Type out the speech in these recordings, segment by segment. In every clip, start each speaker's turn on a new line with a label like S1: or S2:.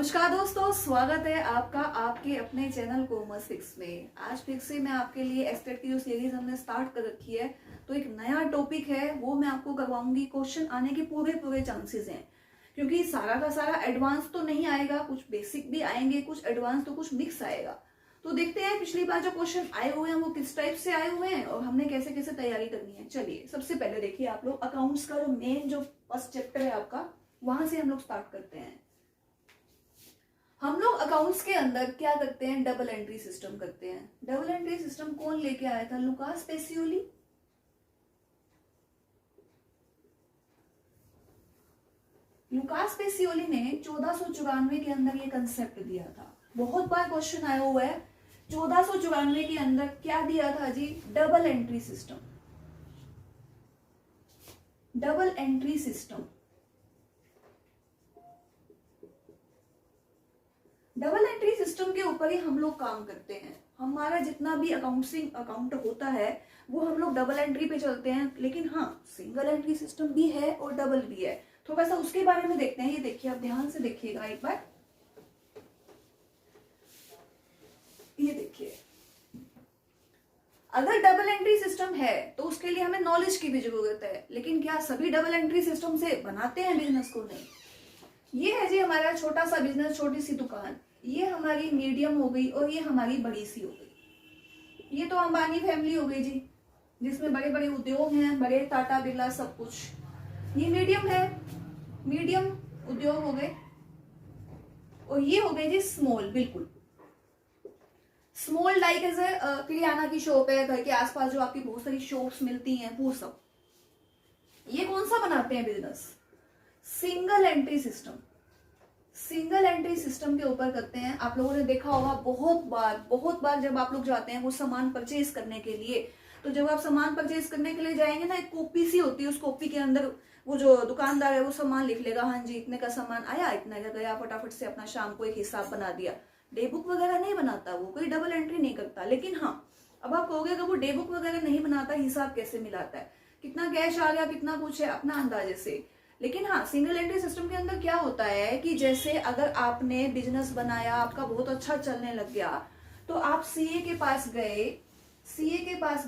S1: नमस्कार दोस्तों, स्वागत है आपका आपके अपने चैनल कॉमर्स फिक्स में। आज फिर से मैं आपके लिए एक्सटेट की जो सीरीज हमने स्टार्ट कर रखी है, तो एक नया टॉपिक है वो मैं आपको करवाऊंगी। क्वेश्चन आने के पूरे पूरे चांसेस हैं, क्योंकि सारा का सारा एडवांस तो नहीं आएगा, कुछ बेसिक भी आएंगे, कुछ एडवांस तो कुछ मिक्स आएगा। तो देखते हैं पिछली बार जो क्वेश्चन आए हुए हैं वो किस टाइप से आए हुए हैं और हमने कैसे कैसे तैयारी करनी है। चलिए सबसे पहले देखिए, आप लोग अकाउंट्स का जो मेन जो फर्स्ट चैप्टर है आपका, वहां से हम लोग स्टार्ट करते हैं। हम लोग अकाउंट्स के अंदर क्या करते हैं, डबल एंट्री सिस्टम करते हैं। डबल एंट्री सिस्टम कौन लेके आया था? Lucas Pacioli. लुकास पेसियोली ने 1494 के अंदर ये कंसेप्ट दिया था। बहुत बार क्वेश्चन आया हुआ है, 1494 के अंदर क्या दिया था जी? Double entry system. Double entry system. Double entry system के ऊपर ही हम लोग काम करते हैं। हमारा जितना भी अकाउंट होता है वो हम लोग डबल एंट्री पे चलते हैं। लेकिन हाँ, सिंगल एंट्री सिस्टम भी है और डबल भी है। थोड़ा सा उसके बारे में देखते हैं। ये देखिए, आप ध्यान से देखिएगा एक बार। ये देखिए, अगर डबल एंट्री सिस्टम है तो उसके लिए हमें नॉलेज की भी जरूरत है। लेकिन क्या सभी डबल एंट्री सिस्टम से बनाते हैं बिजनेस को? नहीं। ये है जी हमारा छोटा सा बिजनेस, छोटी सी दुकान। ये हमारी मीडियम हो गई और ये हमारी बड़ी सी हो गई। ये तो अंबानी फैमिली हो गई जी, जिसमें बड़े बड़े उद्योग हैं, बड़े टाटा बिरला सब कुछ। ये मीडियम है, मीडियम उद्योग हो गए। और ये हो गए जी स्मॉल, बिल्कुल स्मॉल, लाइक एज किराना की शॉप है, घर के आसपास जो आपकी बहुत सारी शॉप्स मिलती हैं, वो सब। ये कौन सा बनाते हैं business? Single entry system. Single entry system के ऊपर करते हैं। आप लोगों ने देखा होगा बहुत बार जब आप लोग जाते हैं वो सामान परचेज करने के लिए, तो जब आप सामान परचेज करने के लिए जाएंगे ना, एक कॉपी सी होती है, उस कॉपी के अंदर वो जो दुकानदार है वो सामान लिख लेगा, हाँ जी इतने का सामान आया, इतना का गया, फटाफट से अपना शाम को एक हिसाब बना दिया। डे बुक वगैरह नहीं बनाता वो, कोई डबल एंट्री नहीं करता। लेकिन हाँ, अब आप कहोगे अगर वो डे बुक वगैरह नहीं बनाता, हिसाब कैसे मिलाता है, कितना कैश आ गया, कितना कुछ है, अपना अंदाजे से। लेकिन हाँ, सिंगल एंट्री सिस्टम के अंदर क्या होता है कि जैसे अगर आपने बिजनेस बनाया, आपका बहुत अच्छा चलने लग गया, तो आप सीए के पास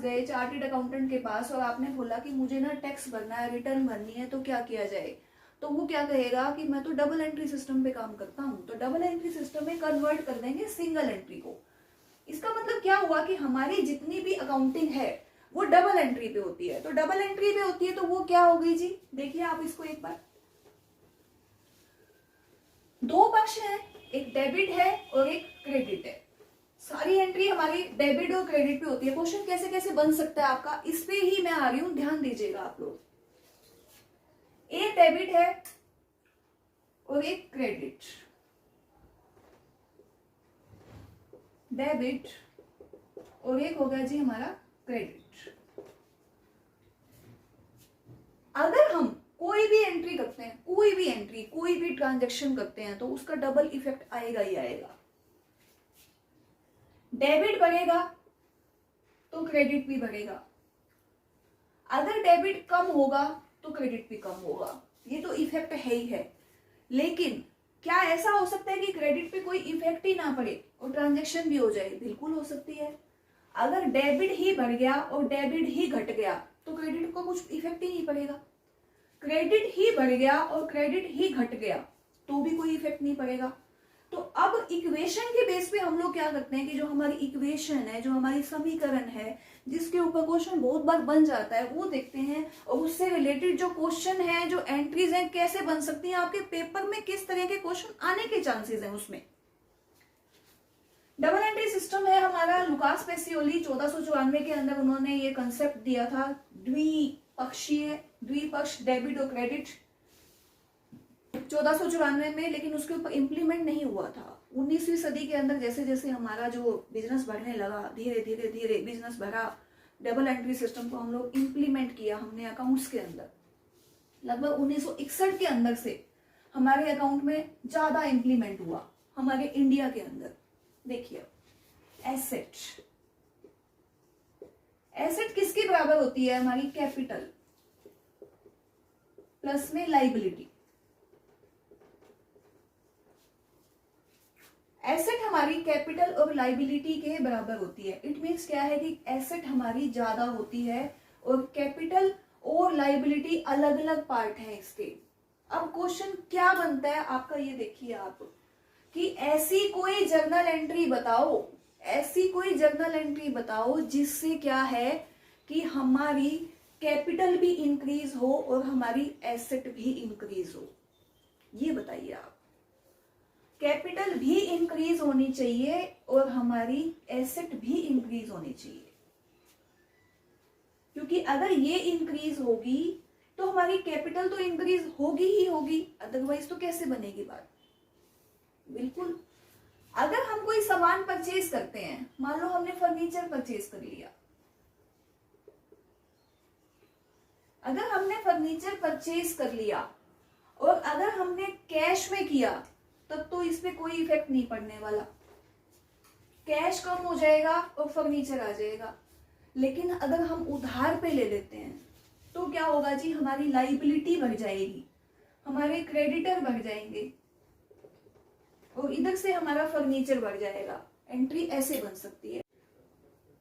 S1: गए, चार्टर्ड अकाउंटेंट के पास, और आपने बोला कि मुझे ना टैक्स भरना है, रिटर्न भरनी है, तो क्या किया जाए? तो वो क्या कहेगा कि मैं तो डबल एंट्री सिस्टम पे काम करता हूँ, तो डबल एंट्री सिस्टम में कन्वर्ट कर देंगे सिंगल एंट्री को। इसका मतलब क्या हुआ कि हमारी जितनी भी अकाउंटिंग है वो डबल एंट्री पे होती है। तो डबल एंट्री पे होती है तो वो क्या हो गई जी? देखिए आप इसको एक बार, दो पक्ष है, एक डेबिट है और एक क्रेडिट है। सारी एंट्री हमारी डेबिट और क्रेडिट पे होती है। क्वेश्चन कैसे कैसे बन सकता है आपका, इस पे ही मैं आ रही हूं, ध्यान दीजिएगा आप लोग। एक डेबिट है और एक क्रेडिट। डेबिट और एक हो गया जी हमारा क्रेडिट। अगर हम कोई भी एंट्री करते हैं, कोई भी ट्रांजैक्शन करते हैं, तो उसका डबल इफेक्ट आएगा ही आएगा। डेबिट बढ़ेगा तो क्रेडिट भी बढ़ेगा। अगर डेबिट कम होगा तो क्रेडिट भी कम होगा। ये तो इफेक्ट है ही है। लेकिन क्या ऐसा हो सकता है कि क्रेडिट पे कोई इफेक्ट ही ना पड़े और ट्रांजैक्शन भी हो जाए? बिल्कुल हो सकती है। अगर डेबिट ही बढ़ गया और डेबिट ही घट गया तो क्रेडिट को कुछ इफेक्ट ही नहीं पड़ेगा। क्रेडिट ही बढ़ गया और क्रेडिट ही घट गया तो भी कोई इफेक्ट नहीं पड़ेगा। तो अब इक्वेशन के बेस पे हम लोग क्या करते हैं कि जो हमारी इक्वेशन है, जो हमारी समीकरण है, जिसके ऊपर क्वेश्चन बहुत बार बन जाता है, वो देखते हैं। और उससे रिलेटेड जो क्वेश्चन है, जो एंट्रीज हैं, कैसे बन सकती हैं आपके पेपर में, किस तरह के क्वेश्चन आने के चांसेस हैं उसमें। डबल एंट्री सिस्टम है हमारा। लुकास पेसियोली 1494 के अंदर उन्होंने ये कंसेप्ट दिया था, द्विपक्ष डेबिट और क्रेडिट, 1494 में। लेकिन उसके ऊपर इम्प्लीमेंट नहीं हुआ था। 19वीं सदी के अंदर जैसे जैसे हमारा जो बिजनेस बढ़ने लगा, धीरे धीरे धीरे बिजनेस बढ़ा, डबल एंट्री सिस्टम को हम लोग इम्प्लीमेंट किया हमने अकाउंट्स के अंदर। लगभग 1961 के अंदर से हमारे अकाउंट में ज्यादा इम्प्लीमेंट हुआ हमारे इंडिया के अंदर। देखिए, एसेट किसके बराबर होती है? हमारी कैपिटल प्लस में लाइबिलिटी। एसेट हमारी कैपिटल और लाइबिलिटी के बराबर होती है। इट मीन्स क्या है कि एसेट हमारी ज्यादा होती है और कैपिटल और लाइबिलिटी अलग अलग पार्ट है इसके। अब क्वेश्चन क्या बनता है आपका, ये देखिए आप, कि ऐसी कोई जर्नल एंट्री बताओ, ऐसी कोई जर्नल एंट्री बताओ जिससे क्या है कि हमारी कैपिटल भी इंक्रीज हो और हमारी एसेट भी इंक्रीज हो। ये बताइए आप, कैपिटल भी इंक्रीज होनी चाहिए और हमारी एसेट भी इंक्रीज होनी चाहिए, क्योंकि अगर ये इंक्रीज होगी तो हमारी कैपिटल तो इंक्रीज होगी ही होगी, अदरवाइज तो कैसे बनेगी बात। बिल्कुल, अगर हम कोई सामान परचेज करते हैं, मान लो हमने फर्नीचर परचेज कर लिया, अगर हमने फर्नीचर परचेज कर लिया और अगर हमने कैश में किया तब तो इस पे कोई इफेक्ट नहीं पड़ने वाला, कैश कम हो जाएगा और फर्नीचर आ जाएगा। लेकिन अगर हम उधार पे ले लेते हैं तो क्या होगा जी, हमारी लाइबिलिटी बढ़ जाएगी, हमारे क्रेडिटर बढ़ जाएंगे और इधर से हमारा फर्नीचर बढ़ जाएगा। एंट्री ऐसे बन सकती है।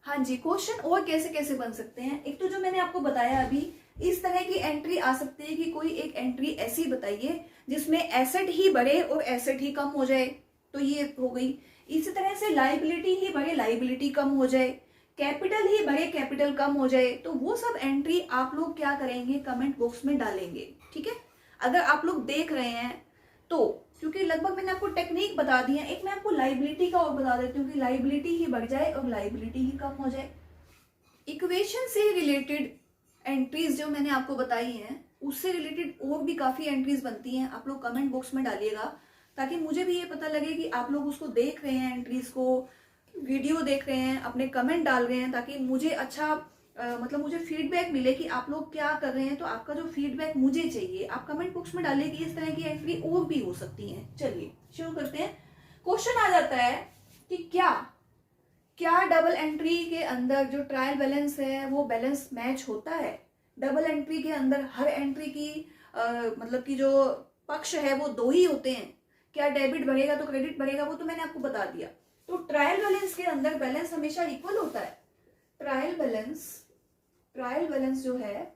S1: हाँ जी, क्वेश्चन और कैसे कैसे बन सकते हैं, एक तो जो मैंने आपको बताया अभी, इस तरह की एंट्री आ सकती है कि कोई एक एंट्री ऐसी बताइए जिसमें एसेट ही बढ़े और एसेट ही कम हो जाए, तो ये हो गई। इसी तरह से लाइबिलिटी ही बढ़े, लाइबिलिटी कम हो जाए, कैपिटल ही बढ़े, कैपिटल कम हो जाए। तो वो सब एंट्री आप लोग क्या करेंगे, कमेंट बॉक्स में डालेंगे, ठीक है। अगर आप लोग देख रहे हैं तो, क्योंकि लगभग मैंने आपको टेक्निक बता दी है, एक मैं आपको लाइबिलिटी का और बता देती हूँ कि लाइबिलिटी ही बढ़ जाए और लाइबिलिटी ही कम हो जाए। इक्वेशन से रिलेटेड एंट्रीज जो मैंने आपको बताई हैं, उससे रिलेटेड और भी काफी एंट्रीज बनती हैं, आप लोग कमेंट बॉक्स में डालिएगा ताकि मुझे भी ये पता लगे कि आप लोग उसको देख रहे हैं, एंट्रीज को, वीडियो देख रहे हैं, अपने कमेंट डाल रहे हैं, ताकि मुझे अच्छा मतलब मुझे फीडबैक मिले कि आप लोग क्या कर रहे हैं। तो आपका जो फीडबैक मुझे चाहिए, आप कमेंट बॉक्स में डालिए कि इस तरह की एंट्री और भी हो सकती है। चलिए शुरू करते हैं। क्वेश्चन आ जाता है कि क्या डबल एंट्री के अंदर जो ट्रायल बैलेंस है वो बैलेंस मैच होता है। डबल एंट्री के अंदर हर एंट्री की मतलब कि जो पक्ष है वो दो ही होते हैं। क्या डेबिट बढ़ेगा तो क्रेडिट बढ़ेगा, वो तो मैंने आपको बता दिया। तो ट्रायल बैलेंस के अंदर बैलेंस हमेशा इक्वल होता है। ट्रायल बैलेंस जो है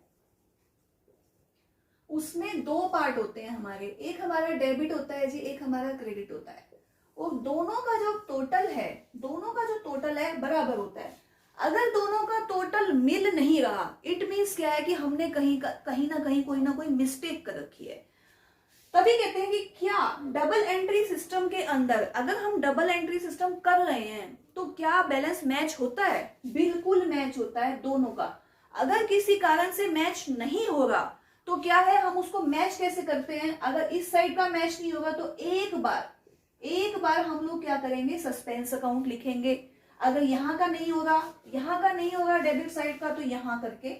S1: उसमें दो पार्ट होते हैं हमारे, एक हमारा डेबिट होता है जी, एक हमारा क्रेडिट होता है, और दोनों का जो टोटल है बराबर होता है। अगर दोनों का टोटल मिल नहीं रहा, इट मीन्स क्या है कि हमने कहीं ना कहीं कोई ना कोई मिस्टेक कर रखी है। तभी कहते हैं कि क्या डबल एंट्री सिस्टम के अंदर, अगर हम डबल एंट्री सिस्टम कर रहे हैं तो क्या बैलेंस मैच होता है। बिल्कुल मैच होता है दोनों का। अगर किसी कारण से मैच नहीं होगा तो क्या है, हम उसको मैच कैसे करते हैं। अगर इस साइड का मैच नहीं होगा तो एक बार हम लोग क्या करेंगे, सस्पेंस अकाउंट लिखेंगे। अगर यहाँ का नहीं होगा डेबिट साइड का, तो यहाँ करके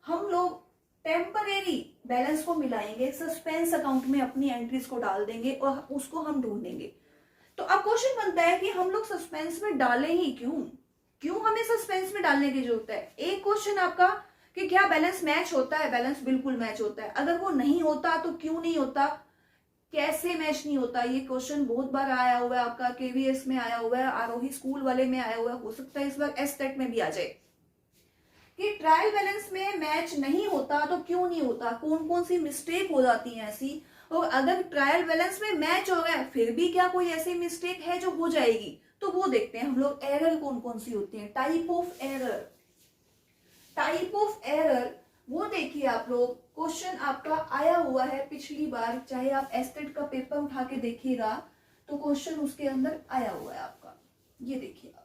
S1: हम लोग टेम्परेरी बैलेंस को मिलाएंगे, सस्पेंस अकाउंट में अपनी एंट्रीज को डाल देंगे और उसको हम ढूंढेंगे। तो अब क्वेश्चन बनता है कि हम लोग सस्पेंस में डालें ही क्यों हमें सस्पेंस में डालने की जरूरत है। एक क्वेश्चन आपका कि क्या बैलेंस मैच होता है। बैलेंस बिल्कुल मैच होता है। अगर वो नहीं होता तो क्यों नहीं होता, कैसे मैच नहीं होता। ये क्वेश्चन बहुत बार आया हुआ है, आपका केवीएस में आया हुआ है, आरोही स्कूल वाले में आया हुआ है, हो सकता है इस बार एसटेट में भी आ जाए कि ट्रायल बैलेंस में मैच नहीं होता तो क्यों नहीं होता, कौन कौन सी मिस्टेक हो जाती है ऐसी। और अगर ट्रायल बैलेंस में मैच हो गया फिर भी क्या कोई ऐसी मिस्टेक है जो हो जाएगी, तो वो देखते हैं हम लोग। एरर कौन कौन सी होती है, टाइप ऑफ एरर वो देखिए आप लोग। क्वेश्चन आपका आया हुआ है पिछली बार, चाहे आप एस्टेट का पेपर उठा के देखिएगा तो क्वेश्चन उसके अंदर आया हुआ है आपका। ये देखिए आप,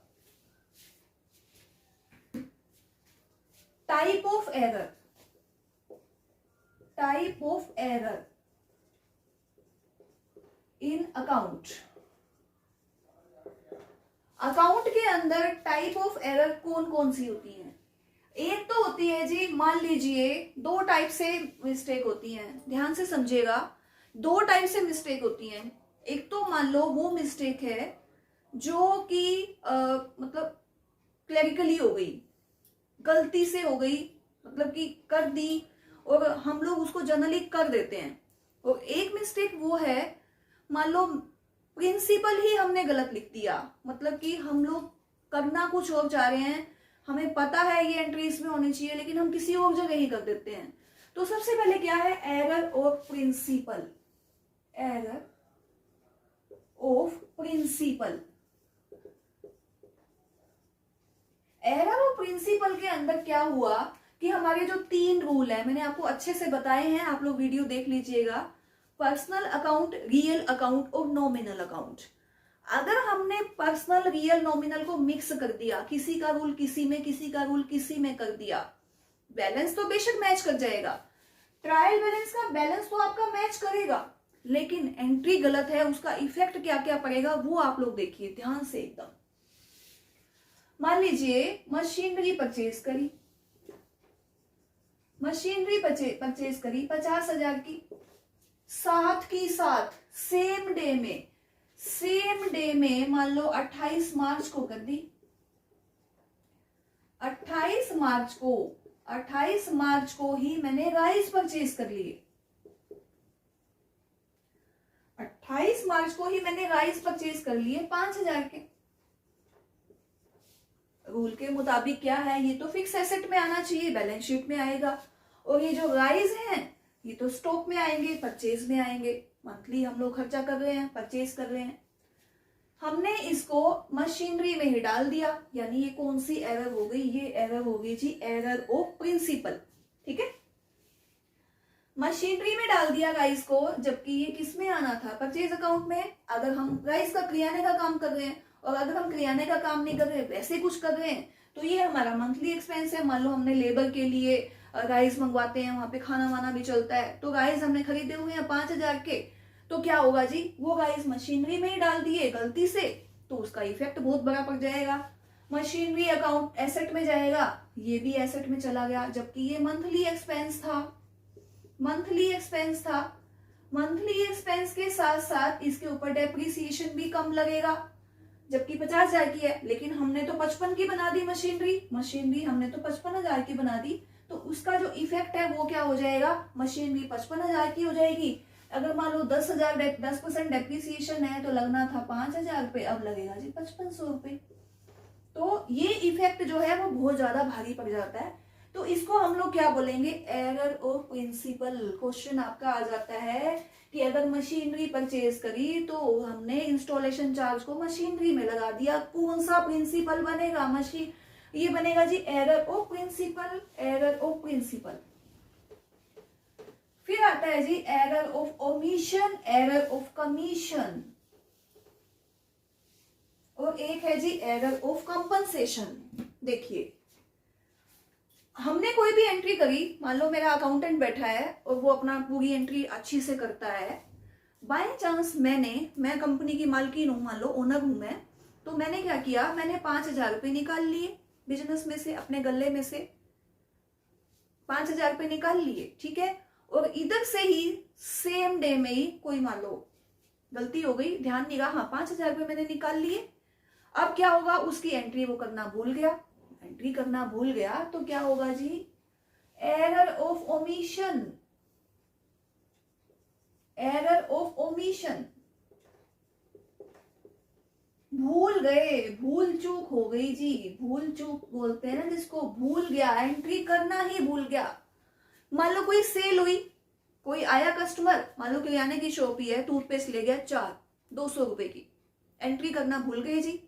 S1: type of error in account के अंदर टाइप ऑफ एरर कौन कौन सी होती है। एक तो होती है जी, मान लीजिए दो टाइप से मिस्टेक होती है, ध्यान से समझिएगा। दो टाइप से मिस्टेक होती है। एक तो मान लो वो मिस्टेक है जो कि मतलब क्लरिकली हो गई, गलती से हो गई, मतलब कि कर दी और हम लोग उसको जनरली कर देते हैं। और एक मिस्टेक वो है, मान लो प्रिंसिपल ही हमने गलत लिख दिया, मतलब कि हम लोग करना कुछ और चाह रहे हैं, हमें पता है ये एंट्री इसमें होनी चाहिए लेकिन हम किसी और जगह ही कर देते हैं। तो सबसे पहले क्या है, error of principal, error of principal. Error of principle के अंदर क्या हुआ कि हमारे जो 3 रूल है मैंने आपको अच्छे से बताए हैं, आप लोग वीडियो देख लीजिएगा। पर्सनल अकाउंट, रियल अकाउंट और नॉमिनल अकाउंट। अगर हमने पर्सनल रियल नॉमिनल को मिक्स कर दिया, किसी का रूल किसी में, किसी का रूल किसी में कर दिया, बैलेंस तो बेशक मैच कर जाएगा, ट्रायल बैलेंस का बैलेंस तो आपका मैच करेगा, लेकिन एंट्री गलत है, उसका इफेक्ट क्या क्या पड़ेगा वो आप लोग देखिए ध्यान से एकदम। मान लीजिए मशीनरी परचेज करी, मशीनरी परचेज करी 50,000 की, साथ की साथ सेम डे में मान लो 28 मार्च को कर दी। 28 मार्च को ही मैंने राइस परचेज कर लिए, 28 मार्च को ही मैंने राइस परचेज कर लिए 5,000 के। रूल के मुताबिक क्या है, ये तो फिक्स एसेट में आना चाहिए, बैलेंस शीट में आएगा, और ये जो राइस हैं ये तो स्टॉक में आएंगे, परचेज में आएंगे। मंथली हम लोग खर्चा कर रहे हैं, परचेज कर रहे हैं, हमने इसको मशीनरी में ही डाल दिया, यानी ये कौन सी एरर हो गई, ये एरर हो गई जी एरर ऑफ प्रिंसिपल। ठीक है, मशीनरी में डाल दिया राइस को, जबकि ये किस में आना था, परचेज अकाउंट में। अगर हम राइस का करियाने का काम कर रहे हैं और अगर हम करियाने का काम नहीं कर रहे, वैसे कुछ कर रहे हैं, तो ये हमारा मंथली एक्सपेंस है। मान लो हमने लेबर के लिए राइस मंगवाते हैं, वहां पे खाना वाना भी चलता है, तो राइस हमने खरीदे हुए हैं 5,000 के, तो क्या होगा जी, वो राइस मशीनरी में ही डाल दिए गलती से, तो उसका इफेक्ट बहुत बड़ा पड़ जाएगा। मशीनरी अकाउंट एसेट में जाएगा, ये भी एसेट में चला गया, जबकि ये मंथली एक्सपेंस था, मंथली एक्सपेंस के साथ साथ इसके ऊपर डेप्रिसिएशन भी कम लगेगा, जबकि 50,000 की है, लेकिन हमने तो 55 की बना दी मशीनरी हमने तो 55,000 की बना दी, तो उसका जो इफेक्ट है वो क्या हो जाएगा, मशीनरी 55,000 की हो जाएगी। अगर मान लो 10% डेप्रिसिएशन है तो लगना था 5,000 रुपए, अब लगेगा जी 5500 रुपए। तो ये इफेक्ट जो है वो बहुत ज्यादा भारी पड़ जाता है। तो इसको हम लोग क्या बोलेंगे, एरर ऑफ प्रिंसिपल। क्वेश्चन आपका आ जाता है कि अगर मशीनरी परचेज करी तो हमने इंस्टॉलेशन चार्ज को मशीनरी में लगा दिया, कौन सा प्रिंसिपल बनेगा, ये बनेगा जी error of principal, error of principal. फिर आता है जी error of omission, error of commission, और एक है जी एरर ऑफ कंपनसेशन। देखिए, हमने कोई भी एंट्री करी, मान लो मेरा अकाउंटेंट बैठा है और वो अपना पूरी एंट्री अच्छी से करता है, बाय चांस मैं कंपनी की मालकिन हूं, मान लो ओनर हूं मैं, तो मैंने क्या किया, मैंने 5,000 रुपए निकाल लिए बिजनेस में से, अपने गल्ले में से 5,000 रुपए निकाल लिए, ठीक है, और इधर से ही सेम डे में ही कोई मान लो गलती हो गई, ध्यान नहीं रहा, हाँ 5,000 रुपए मैंने निकाल लिए। अब क्या होगा, उसकी एंट्री वो करना भूल गया, एंट्री करना भूल गया तो क्या होगा जी, error of omission, error of omission. भूल गए, भूल चूक हो गई जी, भूल चूक बोलते हैं ना जिसको, भूल गया, एंट्री करना ही भूल गया। मान लो कोई सेल हुई, कोई आया कस्टमर, मान लो किराने की शॉप ही है, टूथपेस्ट ले गया 4, 200 रुपए की, एंट्री करना भूल गए जी,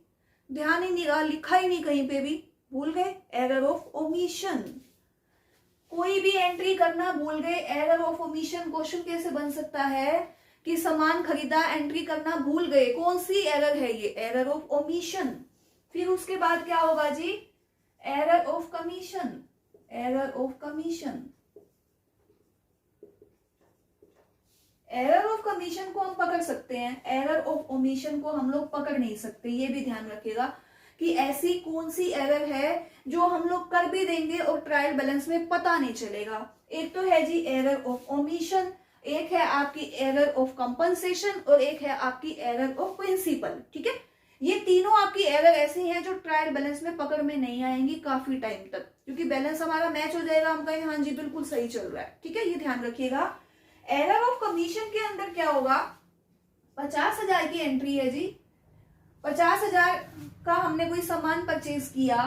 S1: ध्यान ही नहीं रहा, लिखा ही नहीं कहीं पे भी, भूल गए, एरर ऑफ ओमिशन। कोई भी एंट्री करना भूल गए, एरर ऑफ ओमिशन। क्वेश्चन कैसे बन सकता है कि सामान खरीदा, एंट्री करना भूल गए, कौन सी एरर है ये, एरर ऑफ ओमिशन। फिर उसके बाद क्या होगा जी, error of commission, error of commission. Error of commission को हम पकड़ सकते हैं, एरर ऑफ ओमिशन को हम लोग पकड़ नहीं सकते। ये भी ध्यान रखिएगा कि ऐसी कौन सी एरर है जो हम लोग कर भी देंगे और ट्रायल बैलेंस में पता नहीं चलेगा। एक तो है जी एरर ऑफ ओमिशन, एक है आपकी एरर ऑफ कंपनसेशन और एक है आपकी एरर ऑफ प्रिंसिपल। ठीक है, ये तीनों आपकी एरर ऐसी हैं जो ट्रायल बैलेंस में पकड़ में नहीं आएंगी काफी टाइम तक, क्योंकि बैलेंस हमारा मैच हो जाएगा, हम कहेंगे हाँ जी बिल्कुल सही चल रहा है। ठीक है, ये ध्यान रखिएगा। एरर ऑफ कमीशन के अंदर क्या होगा, 50,000 की एंट्री है जी। 50,000 का हमने कोई सामान परचेज किया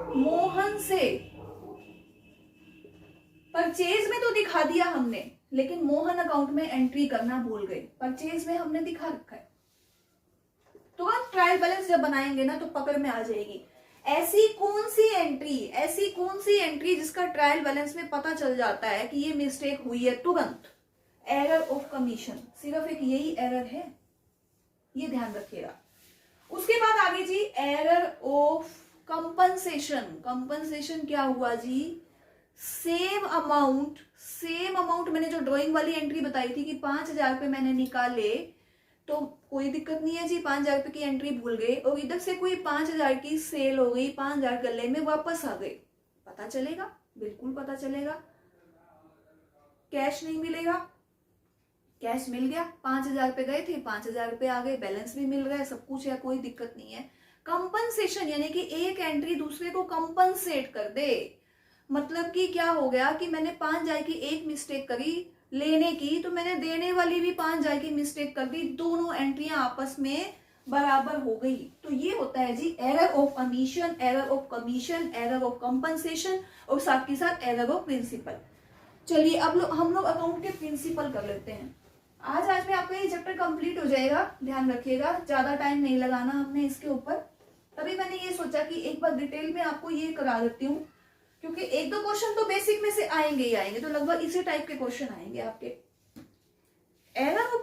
S1: मोहन से। परचेज में तो दिखा दिया हमने, लेकिन मोहन अकाउंट में एंट्री करना भूल गए। परचेज में हमने दिखा रखा है। तुरंत ट्रायल बैलेंस जब बनाएंगे ना तो पकड़ में आ जाएगी। ऐसी कौन सी एंट्री जिसका ट्रायल बैलेंस में पता चल जाता है कि ये मिस्टेक हुई है तुरंत? एरर ऑफ कमीशन, सिर्फ एक यही एरर है, ये ध्यान रखिएगा। उसके बाद आगे जी एरर ऑफ कंपनसेशन। कंपनसेशन क्या हुआ जी? सेम अमाउंट मैंने जो ड्राइंग वाली एंट्री बताई थी कि 5,000 रुपए मैंने निकाले, तो कोई दिक्कत नहीं है जी, 5,000 रुपए की एंट्री भूल गए और इधर से कोई 5,000 की सेल हो गई, 5,000 गले में वापस आ गए, पता चलेगा? बिल्कुल पता चलेगा। कैश नहीं मिलेगा, कैश मिल गया, 5,000 रुपए गए थे, 5,000 रुपए आ गए, बैलेंस भी मिल रहा है, सब कुछ है, कोई दिक्कत नहीं है। कंपनसेशन यानी कि एक एंट्री दूसरे को कंपनसेट कर दे। मतलब कि क्या हो गया कि मैंने 5,000 की एक मिस्टेक करी लेने की, तो मैंने देने वाली भी 5,000 की मिस्टेक कर दी, दोनों एंट्रियां आपस में बराबर हो गई। तो ये होता है जी error of commission, error of commission, error of compensation और साथ के साथ एरर ऑफ प्रिंसिपल। चलिए अब हम लोग अकाउंट के प्रिंसिपल कर लेते हैं। आज में आपका ये चैप्टर कंप्लीट हो जाएगा, ध्यान रखिएगा, ज्यादा टाइम नहीं लगाना हमने इसके ऊपर। तभी मैंने ये सोचा कि एक बार डिटेल में आपको ये करा देती हूँ, क्योंकि एक दो क्वेश्चन तो बेसिक में से आएंगे ही आएंगे, तो लगभग इसी टाइप के क्वेश्चन आएंगे आपके। एरर ऑफ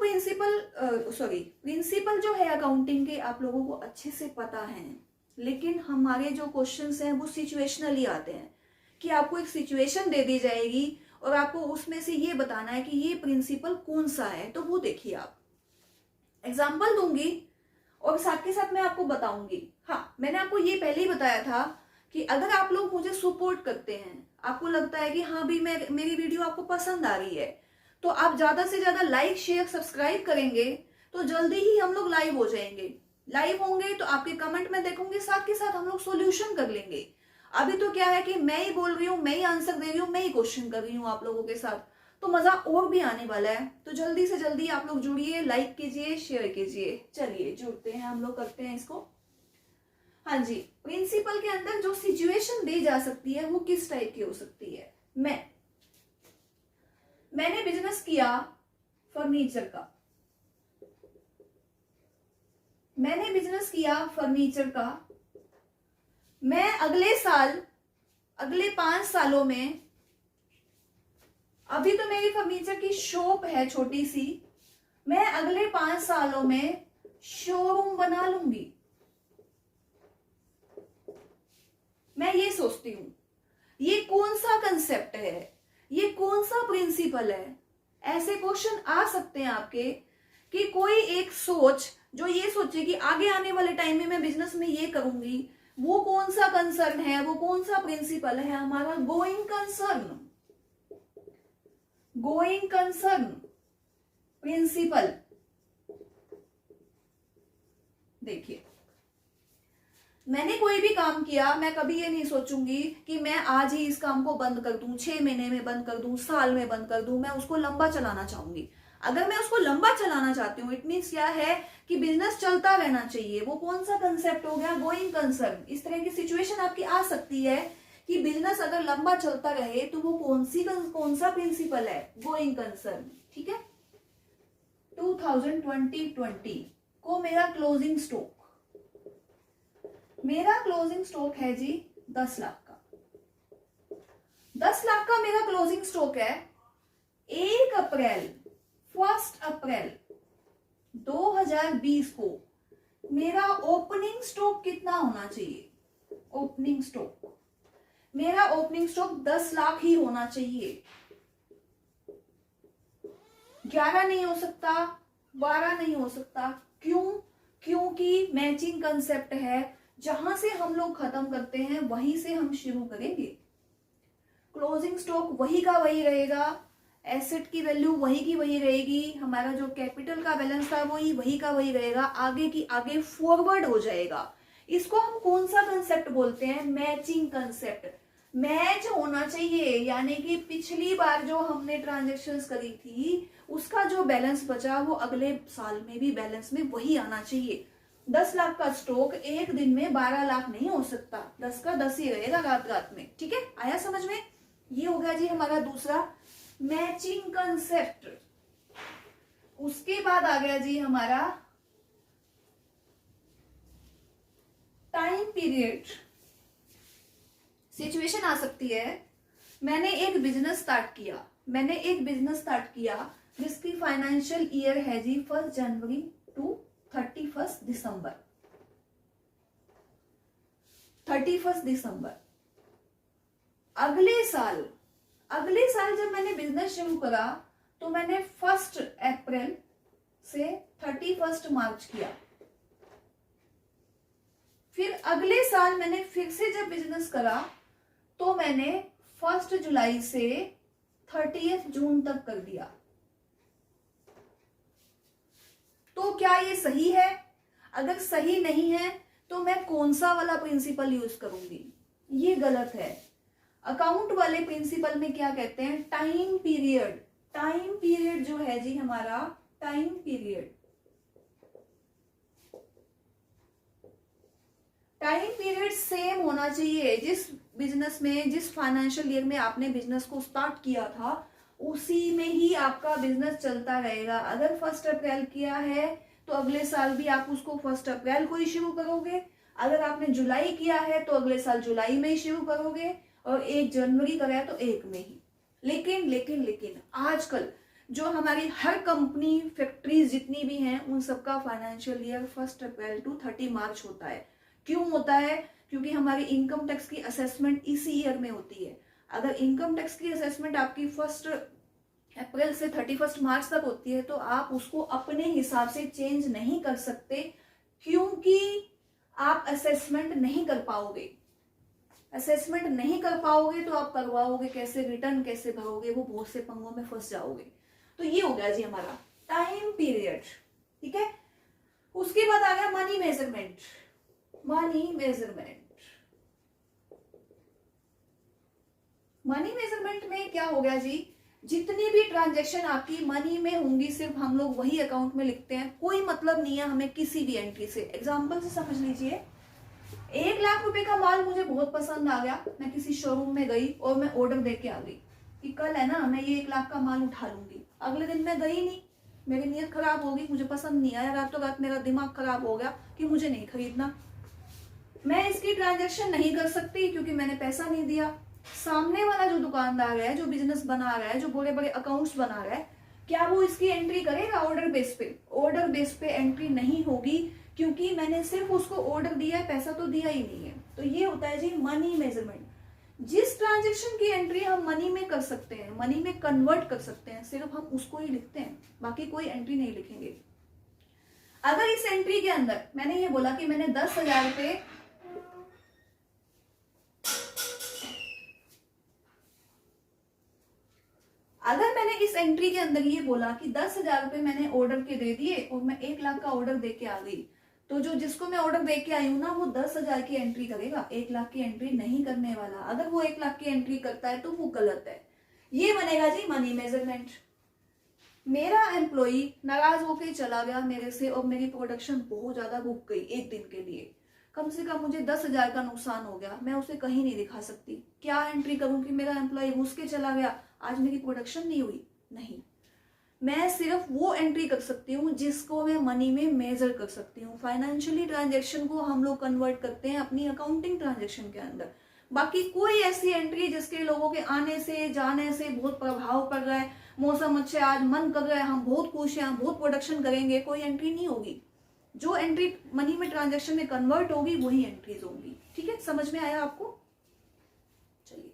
S1: प्रिंसिपल जो है अकाउंटिंग के आप लोगों को अच्छे से पता है, लेकिन हमारे जो क्वेश्चंस हैं वो सिचुएशनली आते हैं कि आपको एक सिचुएशन दे दी जाएगी और आपको उसमें से ये बताना है कि ये प्रिंसिपल कौन सा है। तो वो देखिए, आप एग्जाम्पल दूंगी और साथ के साथ मैं आपको बताऊंगी। हाँ, मैंने आपको ये पहले ही बताया था कि अगर आप लोग मुझे सपोर्ट करते हैं, आपको लगता है कि हाँ भी मेरी वीडियो आपको पसंद आ रही है, तो आप ज्यादा से ज्यादा लाइक शेयर सब्सक्राइब करेंगे तो जल्दी ही हम लोग लाइव हो जाएंगे। लाइव होंगे तो आपके कमेंट में देखूंगे, साथ के साथ हम लोग सॉल्यूशन कर लेंगे। अभी तो क्या है कि मैं ही बोल रही हूँ, मैं ही आंसर दे रही हूँ, मैं ही क्वेश्चन कर रही हूँ आप लोगों के साथ, तो मजा और भी आने वाला है। तो जल्दी से जल्दी आप लोग जुड़िए, लाइक कीजिए, शेयर कीजिए। चलिए जुड़ते हैं हम लोग, करते हैं इसको। हाँ जी, प्रिंसिपल के अंदर जो सिचुएशन दी जा सकती है वो किस टाइप की हो सकती है? मैंने बिजनेस किया फर्नीचर का, मैं अगले 5 सालों में, अभी तो मेरी फर्नीचर की शॉप है छोटी सी, मैं अगले 5 सालों में शोरूम बना लूंगी। मैं ये सोचती हूं, ये कौन सा कंसेप्ट है, ये कौन सा प्रिंसिपल है? ऐसे क्वेश्चन आ सकते हैं आपके कि कोई एक सोच जो ये सोचे कि आगे आने वाले टाइम में मैं बिजनेस में ये करूंगी, वो कौन सा कंसर्न है, वो कौन सा प्रिंसिपल है हमारा? Going concern principle. देखिए, मैंने कोई भी काम किया, मैं कभी ये नहीं सोचूंगी कि मैं आज ही इस काम को बंद कर दूं, 6 महीने में बंद कर दूं, साल में बंद कर दूं। मैं उसको लंबा चलाना चाहूंगी। अगर मैं उसको लंबा चलाना चाहती हूँ, इट मीन्स क्या है कि बिजनेस चलता रहना चाहिए। वो कौन सा कंसेप्ट हो गया? Going concern. इस तरह की सिचुएशन आपकी आ सकती है कि बिजनेस अगर लंबा चलता रहे तो वो कौन सा प्रिंसिपल है? Going concern. ठीक है। 2020 को मेरा क्लोजिंग स्टॉक है जी 10 लाख का। 10 लाख का मेरा क्लोजिंग स्टॉक है। 1 अप्रैल 2020 को मेरा ओपनिंग स्टॉक कितना होना चाहिए? मेरा ओपनिंग स्टॉक 10 लाख ही होना चाहिए। 11 नहीं हो सकता, 12 नहीं हो सकता। क्यों? क्योंकि मैचिंग कंसेप्ट है, जहां से हम लोग खत्म करते हैं वहीं से हम शुरू करेंगे। क्लोजिंग स्टॉक वही का वही रहेगा, एसेट की वैल्यू वही की वही रहेगी, हमारा जो कैपिटल का बैलेंस था वही का वही रहेगा, आगे की आगे फॉरवर्ड हो जाएगा। इसको हम कौन सा कंसेप्ट बोलते हैं? Matching concept. मैच होना चाहिए, यानी कि पिछली बार जो हमने ट्रांजेक्शन्स करी थी उसका जो बैलेंस बचा वो अगले साल में भी बैलेंस में वही आना चाहिए। 10 लाख का स्टॉक एक दिन में 12 लाख नहीं हो सकता, 10 का 10 ही रहेगा रात रात में। ठीक है, आया समझ में? ये हो गया जी हमारा दूसरा मैचिंग कंसेप्ट। उसके बाद आ गया जी हमारा टाइम पीरियड। सिचुएशन आ सकती है, मैंने एक बिजनेस स्टार्ट किया जिसकी फाइनेंशियल ईयर है जी 1 जनवरी टू 31 दिसंबर। 31 दिसंबर। अगले साल जब मैंने बिजनेस शुरू करा तो मैंने 1 अप्रैल से 31 मार्च किया। फिर अगले साल मैंने फिर से जब बिजनेस करा तो मैंने 1 जुलाई से 30 जून तक कर दिया। तो क्या ये सही है? अगर सही नहीं है तो मैं कौन सा वाला प्रिंसिपल यूज करूंगी? ये गलत है। अकाउंट वाले प्रिंसिपल में क्या कहते हैं? Time period. टाइम पीरियड जो है जी हमारा, टाइम पीरियड सेम होना चाहिए। जिस बिजनेस में, जिस फाइनेंशियल ईयर में आपने बिजनेस को स्टार्ट किया था उसी में ही आपका बिजनेस चलता रहेगा। अगर 1 अप्रैल किया है तो अगले साल भी आप उसको 1 अप्रैल को ही शुरू करोगे। अगर आपने जुलाई किया है तो अगले साल जुलाई में ही शुरू करोगे, और 1 जनवरी कराया तो 1 में ही। लेकिन आजकल जो हमारी हर कंपनी, फैक्ट्रीज जितनी भी हैं, उन सबका फाइनेंशियल ईयर 1 अप्रैल टू 30 मार्च होता है। क्यों होता है? क्योंकि हमारी इनकम टैक्स की असेसमेंट इसी ईयर में होती है। अगर इनकम टैक्स की असेसमेंट आपकी 1 अप्रैल से 31 मार्च तक होती है तो आप उसको अपने हिसाब से चेंज नहीं कर सकते, क्योंकि आप असेसमेंट नहीं कर पाओगे। असेसमेंट नहीं कर पाओगे तो आप करवाओगे कैसे, रिटर्न कैसे भरोगे, वो बहुत से पंगों में फंस जाओगे। तो ये हो गया जी हमारा टाइम पीरियड। ठीक है, उसके बाद आ गया मनी मेजरमेंट। मनी मेजरमेंट में क्या हो गया जी, जितनी भी ट्रांजैक्शन आपकी मनी में होंगी सिर्फ हम लोग वही अकाउंट में लिखते हैं। कोई मतलब नहीं है हमें किसी भी एंट्री से। एग्जांपल से समझ लीजिए, 1 लाख रुपए का माल मुझे बहुत पसंद आ गया, मैं किसी शोरूम में गई और मैं ऑर्डर दे के आ गई कि कल है ना मैं ये 1 लाख का माल उठा लूंगी। अगले दिन मैं गई नहीं, मेरी नीयत खराब होगी, मुझे पसंद नहीं आया, रातों रात मेरा दिमाग खराब हो गया कि मुझे नहीं खरीदना। मैं इसकी ट्रांजैक्शन नहीं कर सकती क्योंकि मैंने पैसा नहीं दिया। सामने वाला जो दुकानदार है, जो बिजनेस बना रहा है, जो बड़े बड़े अकाउंट्स बना रहा है, क्या वो इसकी एंट्री करेगा ऑर्डर बेस पे? ऑर्डर बेस पे एंट्री नहीं होगी, क्योंकि मैंने सिर्फ उसको ऑर्डर दिया है, पैसा तो दिया ही नहीं है। तो ये होता है जी मनी मेजरमेंट। जिस ट्रांजैक्शन की एंट्री हम मनी में कर सकते हैं, मनी में कन्वर्ट कर सकते हैं, सिर्फ हम उसको ही लिखते हैं, बाकी कोई एंट्री नहीं लिखेंगे। अगर इस एंट्री के अंदर मैंने ये बोला कि मैंने 10,000 रुपए अगर मैंने इस एंट्री के अंदर ये बोला कि 10,000 रुपए मैंने ऑर्डर के दे दिए और मैं 1 लाख का ऑर्डर दे के आ गई, तो जो जिसको मैं ऑर्डर दे के आई हूं ना, वो 10,000 की एंट्री करेगा, 1 लाख की एंट्री नहीं करने वाला। अगर वो 1 लाख की एंट्री करता है तो वो गलत है। ये बनेगा जी मनी मेजरमेंट। मेरा एम्प्लॉई नाराज होकर चला गया मेरे से और मेरी प्रोडक्शन बहुत ज्यादा रुक गई एक दिन के लिए, कम से कम मुझे 10,000 का नुकसान हो गया। मैं उसे कहीं नहीं दिखा सकती। क्या एंट्री करूं कि मेरा एम्प्लॉय घुस के चला गया, आज मेरी प्रोडक्शन नहीं हुई? नहीं, मैं सिर्फ वो एंट्री कर सकती हूँ जिसको मैं मनी में मेजर कर सकती हूँ। फाइनेंशियली ट्रांजैक्शन को हम लोग कन्वर्ट करते हैं अपनी अकाउंटिंग ट्रांजैक्शन के अंदर। बाकी कोई ऐसी एंट्री जिसके लोगों के आने से जाने से बहुत प्रभाव पड़ रहा है, मौसम अच्छा, आज मन कर रहा है, हम बहुत खुश हैं, हम बहुत प्रोडक्शन करेंगे, कोई एंट्री नहीं होगी। जो एंट्री मनी में ट्रांजैक्शन में कन्वर्ट होगी वही एंट्रीज होंगी। ठीक है, समझ में आया आपको? चलिए,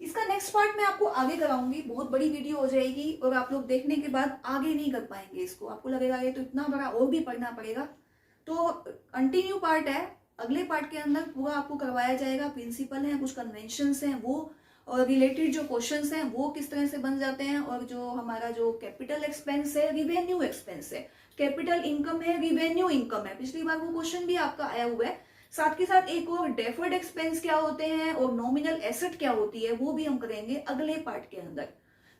S1: इसका नेक्स्ट पार्ट मैं आपको आगे कराऊंगी। बहुत बड़ी वीडियो हो जाएगी और आप लोग देखने के बाद आगे नहीं कर पाएंगे इसको। आपको लगेगा ये तो इतना बड़ा और भी पढ़ना पड़ेगा। तो कंटिन्यू पार्ट है, अगले पार्ट के अंदर पूरा आपको करवाया जाएगा। प्रिंसिपल हैं, कुछ कन्वेंशंस हैं वो, और रिलेटेड जो क्वेश्चंस हैं वो किस तरह से बन जाते हैं, और जो हमारा जो कैपिटल एक्सपेंस है, रिवेन्यू एक्सपेंस है, कैपिटल इनकम है, रिवेन्यू इनकम है, पिछली बार वो क्वेश्चन भी आपका आया हुआ है। साथ के साथ एक और डेफर्ड एक्सपेंस क्या होते हैं और नॉमिनल एसेट क्या होती है वो भी हम करेंगे अगले पार्ट के अंदर।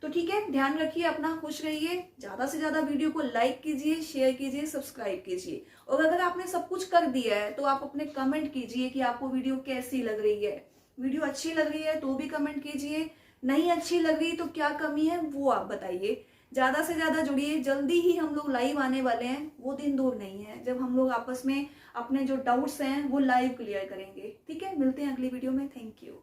S1: तो ठीक है, ध्यान रखिए अपना, खुश रहिए, ज्यादा से ज्यादा वीडियो को लाइक कीजिए, शेयर कीजिए, सब्सक्राइब कीजिए, और अगर आपने सब कुछ कर दिया है तो आप अपने कमेंट कीजिए कि आपको वीडियो कैसी लग रही है। वीडियो अच्छी लग रही है तो भी कमेंट कीजिए, नहीं अच्छी लग रही तो क्या कमी है वो आप बताइए। ज्यादा से ज्यादा जुड़िए, जल्दी ही हम लोग लाइव आने वाले हैं, वो दिन दूर नहीं है जब हम लोग आपस में अपने जो डाउट्स हैं वो लाइव क्लियर करेंगे। ठीक है, मिलते हैं अगली वीडियो में। Thank you.